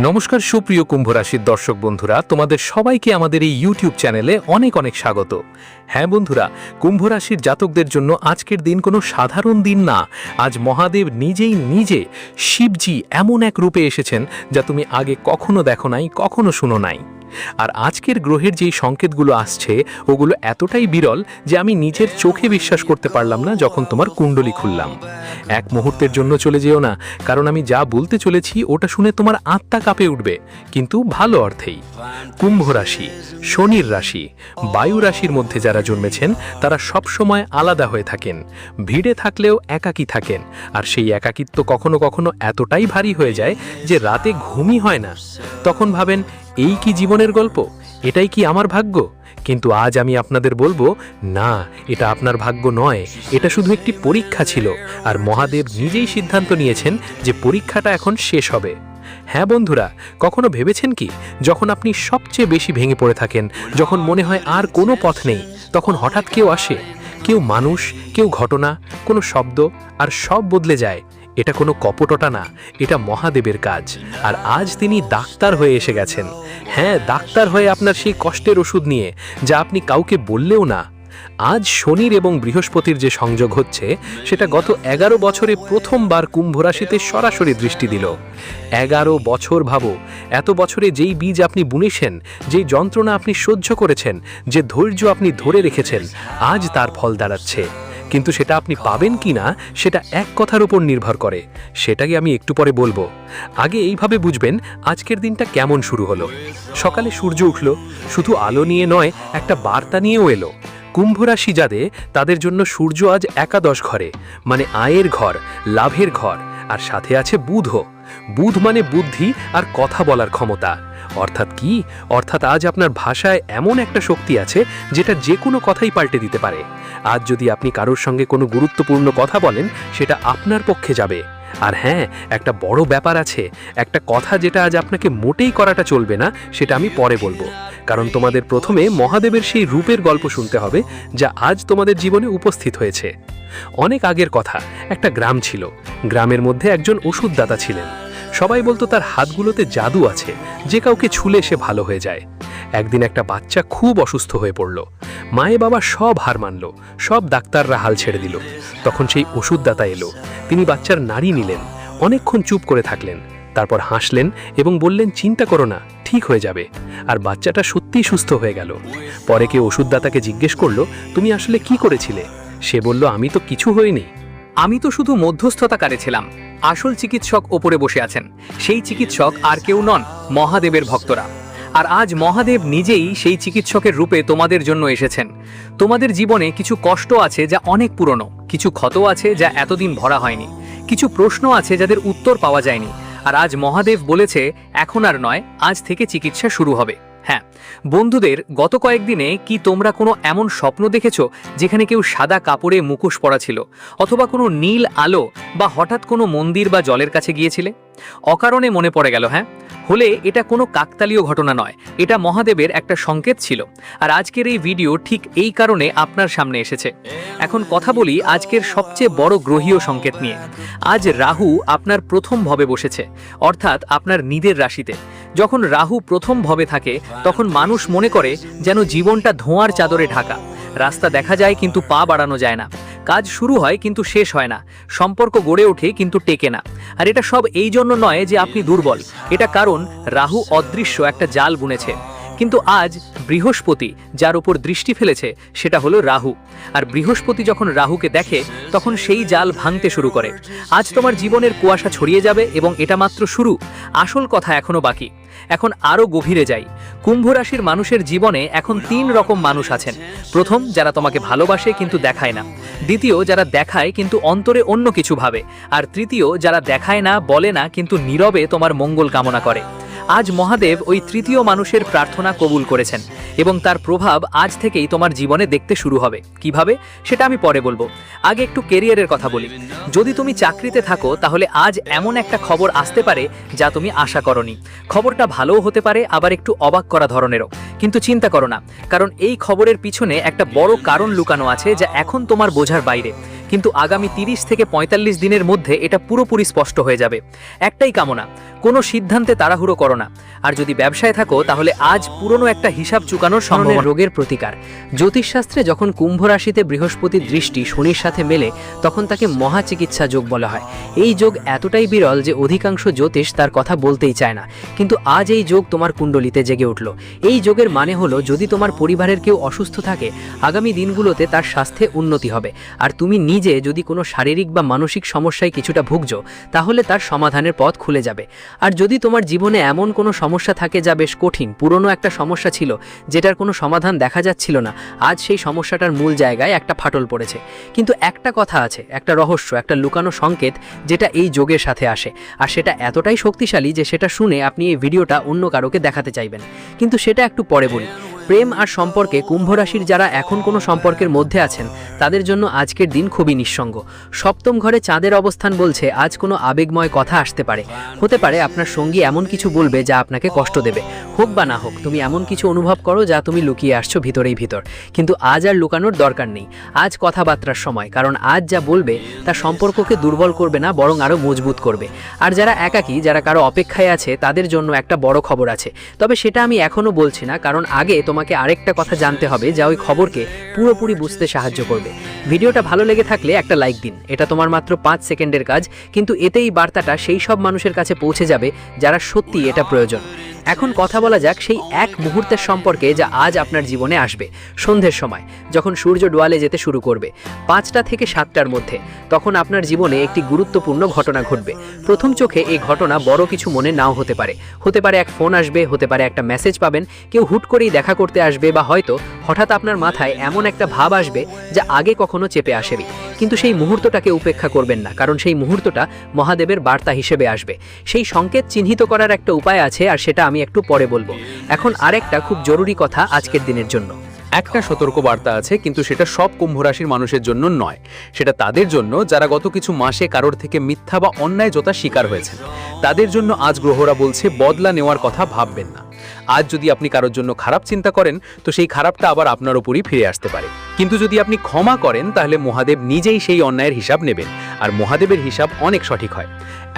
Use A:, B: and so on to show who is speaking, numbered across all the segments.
A: নমস্কার সুপ্রিয় কুম্ভ রাশির দর্শক বন্ধুরা, তোমাদের সবাইকে আমাদের এই ইউটিউব চ্যানেলে অনেক অনেক স্বাগত। হ্যাঁ বন্ধুরা, কুম্ভ রাশির জাতকদের জন্য আজকের দিন কোনো সাধারণ দিন না। আজ মহাদেব নিজে শিবজি এমন এক রূপে এসেছেন যা তুমি আগে কখনো দেখো নাই, কখনো শুনো নাই। আর আজকের গ্রহের যেই সংকেতগুলো আসছে ওগুলো এতটাই বিরল যে আমি নিজের চোখে বিশ্বাস করতে পারলাম না যখন তোমার কুণ্ডলী খুললাম। এক মুহূর্তের জন্য চলে যেও না, কারণ আমি যা বলতে চলেছি ওটা শুনে তোমার আত্মা কাঁপে উঠবে, কিন্তু ভালো অর্থেই। কুম্ভ রাশি শনির রাশি। বায়ু রাশির মধ্যে যারা জন্মেছেন তারা সবসময় আলাদা হয়ে থাকেন, ভিড়ে থাকলেও একাকী থাকেন। আর সেই একাকিত্ব কখনো কখনো এতটাই ভারী হয়ে যায় যে রাতে ঘুমই হয় না। তখন ভাবেন, এই কি জীবনের গল্প, এটাই কি আমার ভাগ্য? কিন্তু আজ আমি আপনাদের বলবো, না, এটা আপনার ভাগ্য নয়, এটা শুধু একটি পরীক্ষা ছিল। আর মহাদেব নিজেই সিদ্ধান্ত নিয়েছেন যে পরীক্ষাটা এখন শেষ হবে। হ্যাঁ বন্ধুরা, কখনো ভেবেছেন কি, যখন আপনি সবচেয়ে বেশি ভেঙে পড়ে থাকেন, যখন মনে হয় আর কোনো পথ নেই, তখন হঠাৎ কেউ আসে, কেউ মানুষ, কেউ ঘটনা, কোনো শব্দ, আর সব বদলে যায়। এটা কোনো কপটতা না, এটা মহাদেবের কাজ। আর আজ তিনি ডাক্তার হয়ে এসে গেছেন। হ্যাঁ, ডাক্তার হয়ে আপনার সেই কষ্টের ওষুধ নিয়ে, যা আপনি কাউকে বললেও না। আজ শনির এবং বৃহস্পতির যে সংযোগ হচ্ছে, সেটা গত 11 বছরে প্রথমবার কুম্ভ রাশিতে সরাসরি দৃষ্টি দিল। 11 বছর, ভাবো, এত বছরে যেই বীজ আপনি বুনেছেন, যেই যন্ত্রণা আপনি সহ্য করেছেন, যে ধৈর্য আপনি ধরে রেখেছেন, আজ তার ফল দাঁড়াচ্ছে। কিন্তু সেটা আপনি পাবেন কি না, সেটা এক কথার উপর নির্ভর করে। সেটাই আমি একটু পরে বলবো। আগে এইভাবে বুঝবেন আজকের দিনটা কেমন শুরু হলো। সকালে সূর্য উঠল, শুধু আলো নিয়ে নয়, একটা বার্তা নিয়েও এলো। কুম্ভ রাশি যাদের, তাদের জন্য সূর্য আজ একাদশ ঘরে, মানে আয়ের ঘর, লাভের ঘর। আর সাথে আছে বুধও। বুধ মানে বুদ্ধি আর কথা বলার ক্ষমতা। অর্থাৎ কি? অর্থাৎ আজ আপনার ভাষায় এমন একটা শক্তি আছে যেটা যে কোনো কথাই পাল্টে দিতে পারে। আজ যদি আপনি কারোর সঙ্গে কোনো গুরুত্বপূর্ণ কথা বলেন, সেটা আপনার পক্ষে যাবে। আর হ্যাঁ, একটা বড় ব্যাপার আছে, একটা কথা যেটা আজ আপনাকে মোটেই করাটা চলবে না, সেটা আমি পরে বলবো। কারণ তোমাদের প্রথমে মহাদেবের সেই রূপের গল্প শুনতে হবে, যা আজ তোমাদের জীবনে উপস্থিত হয়েছে। অনেক আগের কথা, একটা গ্রাম ছিল। গ্রামের মধ্যে একজন ওষুধদাতা ছিলেন। সবাই বলতো তার হাতগুলোতে জাদু আছে, যে কাউকে ছুলে সে ভালো হয়ে যায়। একদিন একটা বাচ্চা খুব অসুস্থ হয়ে পড়ল। মায়ে বাবা সব হার মানল, সব ডাক্তাররা হাল ছেড়ে দিল। তখন সেই ওষুধদাতা এলো। তিনি বাচ্চার নাড়ি নিলেন, অনেকক্ষণ চুপ করে থাকলেন, তারপর হাসলেন এবং বললেন, চিন্তা করো না, ঠিক হয়ে যাবে। আর বাচ্চাটা সত্যিই সুস্থ হয়ে গেল। পরে কেউ ওষুধদাতাকে জিজ্ঞেস করলো, তুমি আসলে কি করেছিলে? সে বলল, আমি তো কিছু হইনি,
B: আমি তো শুধু মধ্যস্থতাকারী ছিলাম। আসল চিকিৎসক ওপরে বসে আছেন। সেই চিকিৎসক আর কেউ নন, মহাদেবের ভক্তরা। আর আজ মহাদেব নিজেই সেই চিকিৎসকের রূপে তোমাদের জন্য এসেছেন। তোমাদের জীবনে কিছু কষ্ট আছে যা অনেক পুরনো, কিছু ক্ষত আছে যা এতদিন ভরা হয়নি, কিছু প্রশ্ন আছে যাদের উত্তর পাওয়া যায়নি। আর আজ মহাদেব বলেছে, এখন আর নয়, আজ থেকে চিকিৎসা শুরু হবে। হ্যাঁ বন্ধুদের, গত কয়েকদিনে কি তোমরা কোনো এমন স্বপ্ন দেখেছো যেখানে কেউ সাদা কাপড়ে মুখোশ পরা ছিল, অথবা কোনো নীল আলো, বা হঠাৎ কোনো মন্দির বা জলের কাছে গিয়েছিলে? অকারণে মনে পড়ে গেল? হ্যাঁ, হলে এটা কোনো কাকতালীয় ঘটনা নয়, এটা মহাদেবের একটা সংকেত ছিল। আর আজকের এই ভিডিও ঠিক এই কারণে আপনার সামনে এসেছে। এখন কথা বলি আজকের সবচেয়ে বড় গ্রহীয় সংকেত নিয়ে। আজ রাহু আপনার প্রথম ভবে বসেছে, অর্থাৎ আপনার নিদের রাশিতে। যখন রাহু প্রথম ভবে থাকে, তখন মানুষ মনে করে যেন জীবনটা ধোঁয়ার চাদরে ঢাকা। রাস্তা দেখা যায় কিন্তু পা বাড়ানো যায় না, কাজ শুরু হয় কিন্তু শেষ হয় না, সম্পর্ক গড়ে ওঠে কিন্তু টেকে না। আর এটা সব এই জন্য নয় যে আপনি দুর্বল, এটা কারণ রাহু অদৃশ্য একটা জাল বুনেছে। কিন্তু আজ বৃহস্পতি যার উপর দৃষ্টি ফেলেছে, সেটা হলো রাহু। আর বৃহস্পতি যখন রাহুকে দেখে, তখন সেই জাল ভাঙতে শুরু করে। আজ তোমার জীবনের কুয়াশা ছড়িয়ে যাবে, এবং এটা মাত্র শুরু। আসল কথা এখনো বাকি। এখন আরও গভীরে যাই। কুম্ভ রাশির মানুষের জীবনে এখন 3 রকম মানুষ আছেন। প্রথম, যারা তোমাকে ভালোবাসে কিন্তু দেখায় না। দ্বিতীয়, যারা দেখায় কিন্তু অন্তরে অন্য কিছু ভাবে। আর তৃতীয়, যারা দেখায় না, বলে না, কিন্তু নীরবে তোমার মঙ্গল কামনা করে। আজ মহাদেব ওই তৃতীয় মানুষের প্রার্থনা কবুল করেছেন, এবং তার প্রভাব আজ থেকেই তোমার জীবনে দেখতে শুরু হবে। কিভাবে, সেটা আমি পরে বলবো। আগে একটু কেরিয়ারের কথা বলি। যদি তুমি চাকরিতে থাকো, তাহলে আজ এমন একটা খবর আসতে পারে যা তুমি আশা করনি। খবরটা ভালোও হতে পারে, আবার একটু অবাক করা ধরনেরও। কিন্তু চিন্তা করো না, কারণ এই খবরের পিছনে একটা বড় কারণ লুকানো আছে যা এখন তোমার বোঝার বাইরে। কিন্তু আগামী 30 থেকে 45 দিনের মধ্যে এটা পুরোপুরি স্পষ্ট হয়ে যাবে। একটাই কামনা, কোনো সিদ্ধান্তে তাড়াহুড়ো করো না। আর যদি ব্যবসায় থাকো তাহলে আজ পুরনো একটা হিসাব চুকানোর সম্ভাবনা। রোগের প্রতিকার। জ্যোতিষশাস্ত্রে যখন কুম্ভ রাশিতে বৃহস্পতির দৃষ্টি শনির সাথে মেলে তখন তাকে মহাচিকিৎসা যোগ বলা হয়। এই যোগ এতটাই বিরল যে অধিকাংশ জ্যোতিষ তার কথা বলতেই চায় না, কিন্তু আজ এই যোগ তোমার কুণ্ডলিতে জেগে উঠল। এই যোগের মানে হলো যদি তোমার পরিবারের কেউ অসুস্থ থাকে আগামী দিনগুলোতে তার স্বাস্থ্যে উন্নতি হবে, আর তুমি নিজে যদি কোনো শারীরিক বা মানসিক সমস্যায় কিছুটা ভুগছো তাহলে তার সমাধানের পথ খুলে যাবে। আর যদি তোমার জীবনে এমন কোনো সমস্যা থাকে যা বেশ কঠিন, পুরনো একটা সমস্যা ছিল যেটার কোনো সমাধান দেখা যাচ্ছিল না, আজ সেই সমস্যাটার মূল জায়গায় একটা ফাটল পড়েছে। কিন্তু একটা কথা আছে, একটা রহস্য, একটা লুকানো সংকেত যেটা এই যোগের সাথে আসে, আর সেটা এতটাই শক্তিশালী যে সেটা শুনে আপনি এই ভিডিওটা অন্য কারোকে দেখাতে চাইবেন। কিন্তু সেটা একটু পরে বলি। প্রেম আর সম্পর্কে কুম্ভ রাশির যারা এখন কোনো সম্পর্কের মধ্যে আছেন তাদের জন্য আজকের দিন খুবই নিঃসঙ্গ। সপ্তম ঘরে চাঁদের অবস্থান বলছে আজ কোনো আবেগময় কথা আসতে পারে। হতে পারে আপনার সঙ্গী এমন কিছু বলবে যা আপনাকে কষ্ট দেবে, হোক বা না হোক তুমি এমন কিছু অনুভব করো যা তুমি লুকিয়ে আসছো ভিতরেই ভিতর। কিন্তু আজ আর লুকানোর দরকার নেই, আজ কথাবার্তার সময়, কারণ আজ যা বলবে তা সম্পর্ককে দুর্বল করবে না বরং আরও মজবুত করবে। আর যারা একাকী, যারা কারো অপেক্ষায় আছে তাদের জন্য একটা বড় খবর আছে, তবে সেটা আমি এখনও বলছি না, কারণ আগে তোমাকে আরেকটা কথা জানতে হবে যা ওই খবরকে পুরোপুরি বুঝতে সাহায্য করবে। ভিডিওটা ভালো লেগে থাকলে একটা লাইক দিন, এটা তোমার মাত্র 5 সেকেন্ডের কাজ, কিন্তু এতেই বার্তাটা সেই সব মানুষের কাছে পৌঁছে যাবে যারা সত্যি এটা প্রয়োজন। এখন কথা বলা যাক সেই এক মুহূর্তের সম্পর্কে যা আজ আপনার জীবনে আসবে। সন্ধ্যের সময় যখন সূর্য ডোয়ালে যেতে শুরু করবে 5টা থেকে 7টার মধ্যে, তখন আপনার জীবনে একটি গুরুত্বপূর্ণ ঘটনা ঘটবে। প্রথম চোখে এই ঘটনা বড় কিছু মনে নাও হতে পারে, হতে পারে এক ফোন আসবে, হতে পারে একটা মেসেজ পাবেন, কেউ হুট করেই দেখা করতে আসবে, বা হয়তো হঠাৎ আপনার মাথায় এমন একটা ভাব আসবে যা আগে কখনো চেপে আসেনি। কিন্তু সেই মুহূর্তটাকে উপেক্ষা করবেন না, কারণ সেই মুহূর্তটা মহাদেবের বার্তা হিসেবে আসবে। সেই সংকেত চিহ্নিত করার একটা উপায় আছে, আর সেটা আমি একটু পরে বলবো। এখন আরেকটা খুব জরুরি কথা আজকের দিনের জন্য।
A: একটা সতর্ক বার্তা আছে, কিন্তু সেটা সব কুম্ভ রাশির মানুষের জন্য নয়। সেটা তাদের জন্য যারা গত কিছু মাসে কারোর থেকে মিথ্যা বা অন্যায়তার শিকার হয়েছেন। তাদের জন্য আজ গ্রহরা বলছে বদলা নেওয়ার কথা ভাববেন না। আজ যদি আপনি কারোর জন্য খারাপ চিন্তা করেন তো সেই খারাপটা আবার আপনার উপরই ফিরে আসতে পারে, কিন্তু যদি আপনি ক্ষমা করেন তাহলে মহাদেব নিজেই সেই অন্যায়ের হিসাব নেবেন, আর মহাদেবের হিসাব অনেক সঠিক হয়।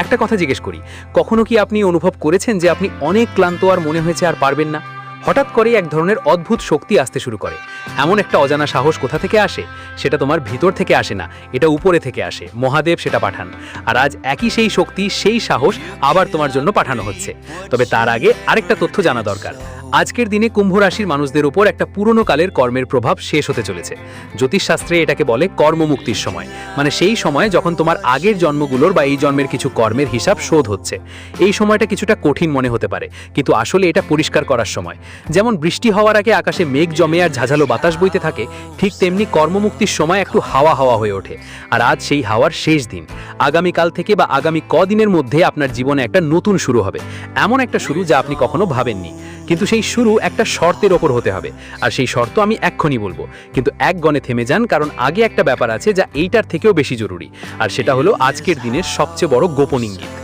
A: একটা কথা জিজ্ঞেস করি, কখনো কি আপনি অনুভব করেছেন যে আপনি অনেক ক্লান্ত আর মনে হয়েছে আর পারবেন না? হঠাৎ করেই এক ধরনের অদ্ভুত শক্তি আসতে শুরু করে। এমন একটা অজানা সাহস কোথা থেকে আসে? সেটা তোমার ভিতর থেকে আসে না, এটা উপরে থেকে আসে, মহাদেব সেটা পাঠান। আর আজ একই সেই শক্তি, সেই সাহস আবার তোমার জন্য পাঠানো হচ্ছে। তবে তার আগে আরেকটা তথ্য জানা দরকার। আজকের দিনে কুম্ভ রাশির মানুষদের উপর একটা পুরনো কালের কর্মের প্রভাব শেষ হতে চলেছে। জ্যোতিষশাস্ত্রে এটাকে বলে কর্মমুক্তির সময়, মানে সেই সময় যখন তোমার আগের জন্মগুলোর বা এই জন্মের কিছু কর্মের হিসাব শোধ হচ্ছে। এই সময়টা কিছুটা কঠিন মনে হতে পারে, কিন্তু আসলে এটা পরিষ্কার করার সময়। যেমন বৃষ্টি হওয়ার আগে আকাশে মেঘ জমে আর ঝাঝালো বাতাস বইতে থাকে, ঠিক তেমনি কর্মমুক্তির সময় একটু হাওয়া হাওয়া হয়ে ওঠে। আর আজ সেই হাওয়ার শেষ দিন। আগামীকাল থেকে বা আগামী কদিনের মধ্যে আপনার জীবনে একটা নতুন শুরু হবে, এমন একটা শুরু যা আপনি কখনো ভাবেননি। কিন্তু সেই শুরু একটা শর্তের ওপর হতে হবে, আর সেই শর্ত আমি এক্ষুনি বলবো। কিন্তু এক গণে থেমে যান, কারণ আগে একটা ব্যাপার আছে যা এইটার থেকেও বেশি জরুরি, আর সেটা হলো আজকের দিনের সবচেয়ে বড় গোপন ইঙ্গিত।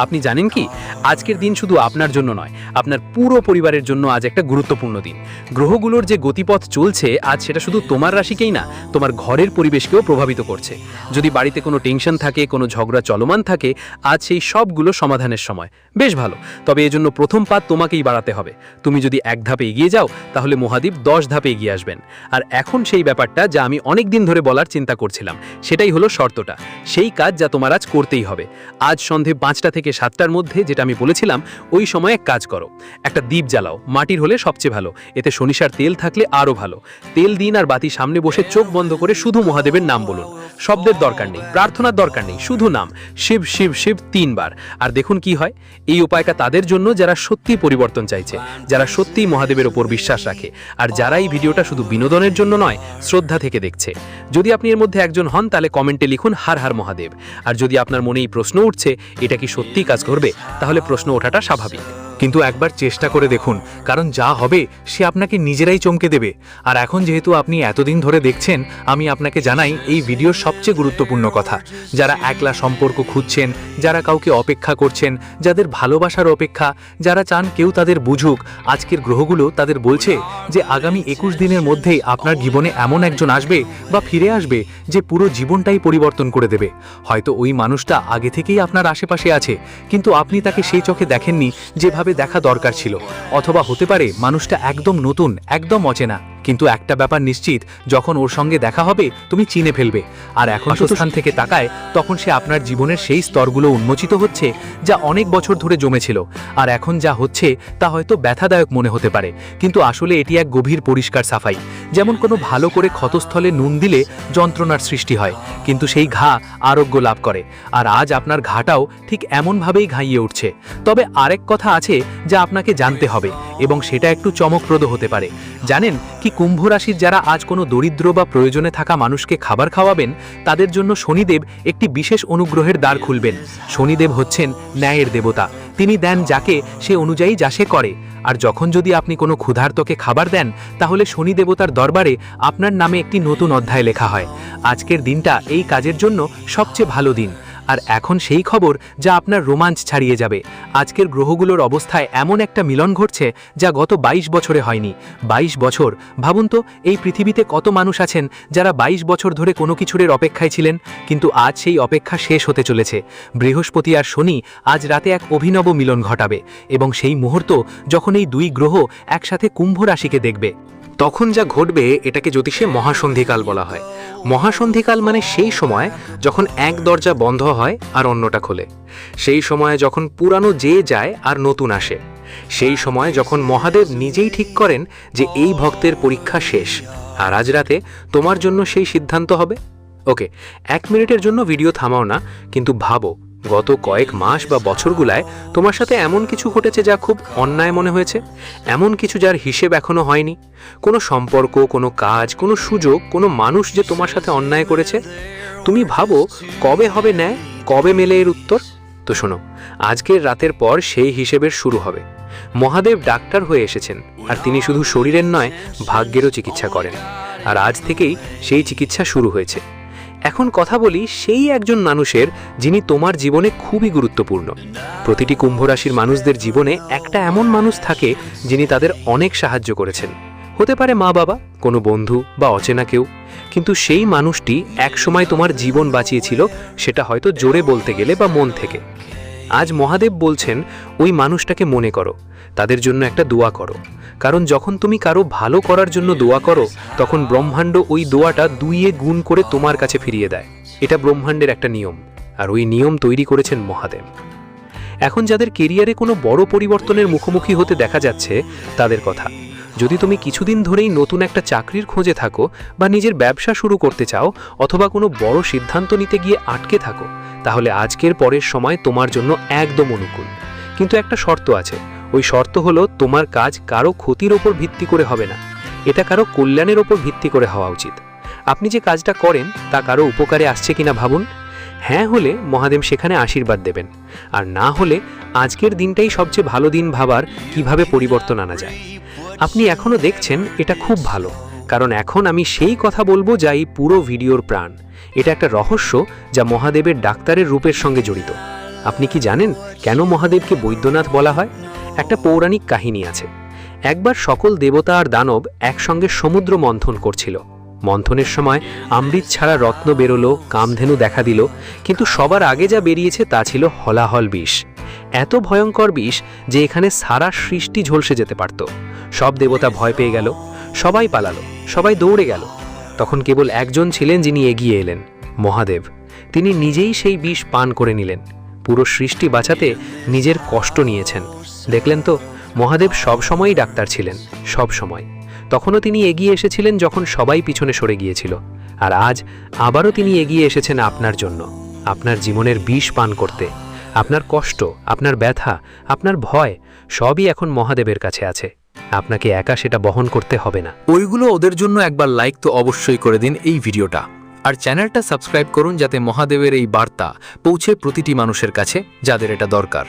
A: আপনি জানেন কি, আজকের দিন শুধু আপনার জন্য নয়, আপনার পুরো পরিবারের জন্য আজ একটা গুরুত্বপূর্ণ দিন। গ্রহগুলোর যে গতিপথ চলছে আজ, সেটা শুধু তোমার রাশিকেই না, তোমার ঘরের পরিবেশকেও প্রভাবিত করছে। যদি বাড়িতে কোনো টেনশন থাকে, কোনো ঝগড়া চলমান থাকে, আজ সেই সবগুলো সমাধানের সময়। বেশ ভালো, তবে এজন্য প্রথম পাত তোমাকেই বাড়াতে হবে। তুমি যদি 1 ধাপে এগিয়ে যাও তাহলে মহাদেব 10 ধাপে এগিয়ে আসবেন। আর এখন সেই ব্যাপারটা যা আমি অনেক দিন ধরে বলার চিন্তা করছিলাম, সেটাই হলো শর্তটা, সেই কাজ যা তোমার আজ করতেই হবে। আজ সন্ধে 5টা থেকে 7টার মধ্যে, যেটা আমি বলেছিলাম, ওই সময় এক কাজ করো, একটা দীপ জ্বালাও, মাটির হলে সবচেয়ে ভালো, এতে সরিষার তেল থাকলে আরও ভালো। তেল দিন আর বাতি সামনে বসে চোখ বন্ধ করে শুধু মহাদেবের নাম বলুন। শব্দের দরকার নেই, প্রার্থনার দরকার নেই, শুধু নাম, শিব শিব শিব 3 বার। আর দেখুন কি হয়। এই উপায়টা তাদের জন্য যারা সত্যি পরিবর্তন চাইছে, যারা সত্যিই মহাদেবের ওপর বিশ্বাস রাখে, আর যারা এই ভিডিওটা শুধু বিনোদনের জন্য নয়, শ্রদ্ধা থেকে দেখছে। যদি আপনি এর মধ্যে একজন হন তাহলে কমেন্টে লিখুন হার হার মহাদেব। আর যদি আপনার মনে এই প্রশ্ন উঠছে এটা কি সত্যি কাজ করবে, তাহলে প্রশ্ন ওঠাটা স্বাভাবিক। কিন্তু একবার চেষ্টা করে দেখুন, কারণ যা হবে সে আপনাকে নিজেরাই চমকে দেবে। আর এখন যেহেতু আপনি এতদিন ধরে দেখছেন, আমি আপনাকে জানাই এই ভিডিওর সবচেয়ে গুরুত্বপূর্ণ কথা। যারা একলা সম্পর্ক খুঁজছেন, যারা কাউকে অপেক্ষা করছেন, যাদের ভালোবাসার অপেক্ষা, যারা চান কেউ তাদের বুঝুক, আজকের গ্রহগুলো তাদের বলছে যে আগামী 21 দিনের মধ্যেই আপনার জীবনে এমন একজন আসবে বা ফিরে আসবে যে পুরো জীবনটাই পরিবর্তন করে দেবে। হয়তো ওই মানুষটা আগে থেকেই আপনার আশেপাশে আছে, কিন্তু আপনি তাকে সেই চোখে দেখেননি যেভাবে দেখা দরকার ছিল। অথবা হতে পারে মানুষটা একদম নতুন, একদম অচেনা, কিন্তু একটা ব্যাপার নিশ্চিত, যখন ওর সঙ্গে দেখা হবে তুমি চিনে ফেলবে। আর এখন স্থান থেকে তাকায়, তখন সে আপনার জীবনের সেই স্তরগুলো উন্মোচিত হচ্ছে যা অনেক বছর ধরে জমেছিল। আর এখন যা হচ্ছে তা হয়তো ব্যথাদায়ক মনে হতে পারে, কিন্তু আসলে এটি এক গভীর পরিষ্কার সাফাই। যেমন কোনো ভালো করে ক্ষতস্থলে নুন দিলে যন্ত্রণার সৃষ্টি হয়, কিন্তু সেই ঘা আরোগ্য লাভ করে। আর আজ আপনার ঘাটাও ঠিক এমনভাবেই ঘাইয়ে উঠছে। তবে আরেক কথা আছে যা আপনাকে জানতে হবে, এবং সেটা একটু চমকপ্রদ হতে পারে। জানেন কি, কুম্ভ রাশির যারা আজ কোনো দরিদ্র বা প্রয়োজনে থাকা মানুষকে খাবার খাওয়াবেন, তাদের জন্য শনিদেব একটি বিশেষ অনুগ্রহের দ্বার খুলবেন। শনিদেব হচ্ছেন ন্যায়ের দেবতা। তিনি দেন যাকে, সে অনুযায়ী যা সে করে। আর যখন যদি আপনি কোনো ক্ষুধার্তকে খাবার দেন, তাহলে শনি দেবতার দরবারে আপনার নামে একটি নতুন অধ্যায় লেখা হয়। আজকের দিনটা এই কাজের জন্য সবচেয়ে ভালো দিন। আর এখন সেই খবর যা আপনার রোমাঞ্চ ছাড়িয়ে যাবে। আজকের গ্রহগুলোর অবস্থায় এমন একটা মিলন ঘটছে যা গত 22 বছরে হয়নি। 22 বছর, ভাবুন তো, এই পৃথিবীতে কত মানুষ আছেন যারা 22 বছর ধরে কোনো কিছুর অপেক্ষায় ছিলেন, কিন্তু আজ সেই অপেক্ষা শেষ হতে চলেছে। বৃহস্পতি আর শনি আজ রাতে এক অভিনব মিলন ঘটাবে, এবং সেই মুহূর্ত যখন এই দুই গ্রহ একসাথে কুম্ভ রাশিকে দেখবে, তখন যা ঘটবে এটাকে জ্যোতিষে মহাসন্ধিকাল বলা হয়। মহাসন্ধিকাল মানে সেই সময় যখন এক দরজা বন্ধ হয় আর অন্যটা খোলে, সেই সময় যখন পুরানো যে যায় আর নতুন আসে, সেই সময় যখন মহাদেব নিজেই ঠিক করেন যে এই ভক্তের পরীক্ষা শেষ, আর আজ রাতে তোমার জন্য সেই সিদ্ধান্ত হবে। ওকে, 1 মিনিটের জন্য ভিডিও থামাও না, কিন্তু ভাবো, গত কয়েক মাস বা বছরগুলায় তোমার সাথে এমন কিছু ঘটেছে যা খুব অন্যায় মনে হয়েছে, এমন কিছু যার হিসেব এখনো হয়নি, কোনো সম্পর্ক, কোনো কাজ, কোনো সুযোগ, কোনো মানুষ যে তোমার সাথে অন্যায় করেছে। তুমি ভাবো কবে হবে ন্যায়, কবে মেলে এর উত্তর? তো শোনো, আজকের রাতের পর সেই হিসেবের শুরু হবে। মহাদেব ডাক্তার হয়ে এসেছেন, আর তিনি শুধু শরীরের নয়, ভাগ্যেরও চিকিৎসা করেন। আর আজ থেকেই সেই চিকিৎসা শুরু হয়েছে। এখন কথা বলি সেই একজন মানুষের যিনি তোমার জীবনে খুবই গুরুত্বপূর্ণ। প্রতিটি কুম্ভ রাশির মানুষদের জীবনে একটা এমন মানুষ থাকে যিনি তাদের অনেক সাহায্য করেছেন। হতে পারে মা বাবা, কোনো বন্ধু বা অচেনা কেউ, কিন্তু সেই মানুষটি একসময় তোমার জীবন বাঁচিয়েছিল, সেটা হয়তো জোরে বলতে গেলে বা মন থেকে। আজ মহাদেব বলছেন ওই মানুষটাকে মনে করো, তাদের জন্য একটা দোয়া করো। কারণ যখন তুমি কারো ভালো করার জন্য দোয়া করো, তখন ব্রহ্মাণ্ড ওই দোয়াটা 2 গুণ করে তোমার কাছে ফিরিয়ে দেয়। এটা ব্রহ্মাণ্ডের একটা নিয়ম, আর ওই নিয়ম তৈরি করেছেন মহাদেব। এখন যাদের কেরিয়ারে কোনো বড় পরিবর্তনের মুখোমুখি হতে দেখা যাচ্ছে, তাদের কথা, যদি তুমি কিছুদিন ধরেই নতুন একটা চাকরির খোঁজে থাকো, বা নিজের ব্যবসা শুরু করতে চাও, অথবা কোনো বড় সিদ্ধান্ত নিতে গিয়ে আটকে থাকো, তাহলে আজকের পরের সময় তোমার জন্য একদম অনুকূল। কিন্তু একটা শর্ত আছে, ওই শর্ত হলো তোমার কাজ কারো ক্ষতির ওপর ভিত্তি করে হবে না, এটা কারো কল্যাণের ওপর ভিত্তি করে হওয়া উচিত। আপনি যে কাজটা করেন তা কারো উপকারে আসছে কিনা ভাবুন। হ্যাঁ হলে মহাদেব সেখানে আশীর্বাদ দেবেন, আর না হলে আজকের দিনটাই সবচেয়ে ভালো দিন ভাবার কিভাবে পরিবর্তন আনা যায়। আপনি এখনো দেখছেন, এটা খুব ভালো, কারণ এখন আমি সেই কথা বলবো যা এই পুরো ভিডিওর প্রাণ। এটা একটা রহস্য যা মহাদেবের ডাক্তারের রূপের সঙ্গে জড়িত। আপনি কি জানেন কেন মহাদেবকে বৈদ্যনাথ বলা হয়? একটা পৌরাণিক কাহিনী আছে। একবার সকল দেবতা আর দানব একসঙ্গে সমুদ্র মন্থন করছিল। মন্থনের সময় অমৃত ছাড়া রত্ন বেরোলো, কামধেনু দেখা দিল, কিন্তু সবার আগে যা বেরিয়েছে তা ছিল হলাহল বিষ। এত ভয়ঙ্কর বিষ যে এখানে সারা সৃষ্টি ঝলসে যেতে পারত। সব দেবতা ভয় পেয়ে গেল, সবাই পালালো, সবাই দৌড়ে গেল। তখন কেবল একজন ছিলেন যিনি এগিয়ে এলেন, মহাদেব। তিনি নিজেই সেই বিষ পান করে নিলেন। পুরো সৃষ্টি বাঁচাতে নিজের কষ্ট নিয়েছেন। দেখলেন তো, মহাদেব সবসময়ই ডাক্তার ছিলেন, সব সময়। তখনও তিনি এগিয়ে এসেছিলেন যখন সবাই পিছনে সরে গিয়েছিল, আর আজ আবারও তিনি এগিয়ে এসেছেন আপনার জন্য, আপনার জীবনের বিষ পান করতে। আপনার কষ্ট, আপনার ব্যথা, আপনার ভয় সবই এখন মহাদেবের কাছে আছে। আপনাকে একা সেটা বহন করতে হবে না।
C: ওইগুলো ওদের জন্য একবার লাইক তো অবশ্যই করে দিন এই ভিডিওটা।
A: আর চ্যানেলটা সাবস্ক্রাইব করুন যাতে মহাদেবের এই বার্তা পৌঁছে প্রতিটি মানুষের কাছে যাদের এটা দরকার।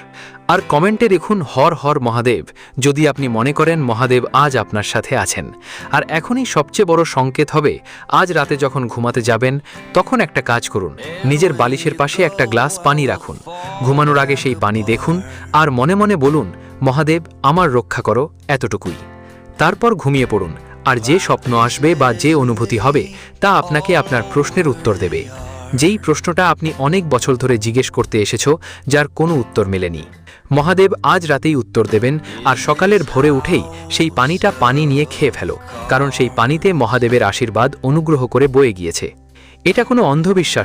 A: আর কমেন্টে লিখুন হর হর মহাদেব যদি আপনি মনে করেন মহাদেব আজ আপনার সাথে আছেন। আর এখনই সবচেয়ে বড় সংকেত হবে, আজ রাতে যখন ঘুমাতে যাবেন তখন একটা কাজ করুন, নিজের বালিশের পাশে একটা গ্লাস পানি রাখুন। ঘুমানোর আগে সেই পানি দেখুন আর মনে মনে বলুন, মহাদেব আমার রক্ষা করো, এতটুকুই। তারপর ঘুমিয়ে পড়ুন। আর যে স্বপ্ন আসবে বা যে অনুভূতি হবে তা আপনাকে আপনার প্রশ্নের উত্তর দেবে, যেই প্রশ্নটা আপনি অনেক বছর ধরে জিজ্ঞেস করতে এসেছো, যার কোনো উত্তর মেলেনি। মহাদেব আজ রাতেই উত্তর দেবেন। আর সকালের ভোরে উঠেই সেই পানি নিয়ে খেয়ে ফেলো, কারণ সেই পানিতে মহাদেবের আশীর্বাদ অনুগ্রহ করে বয়ে গিয়েছে। এটা কোনো অন্ধবিশ্বাস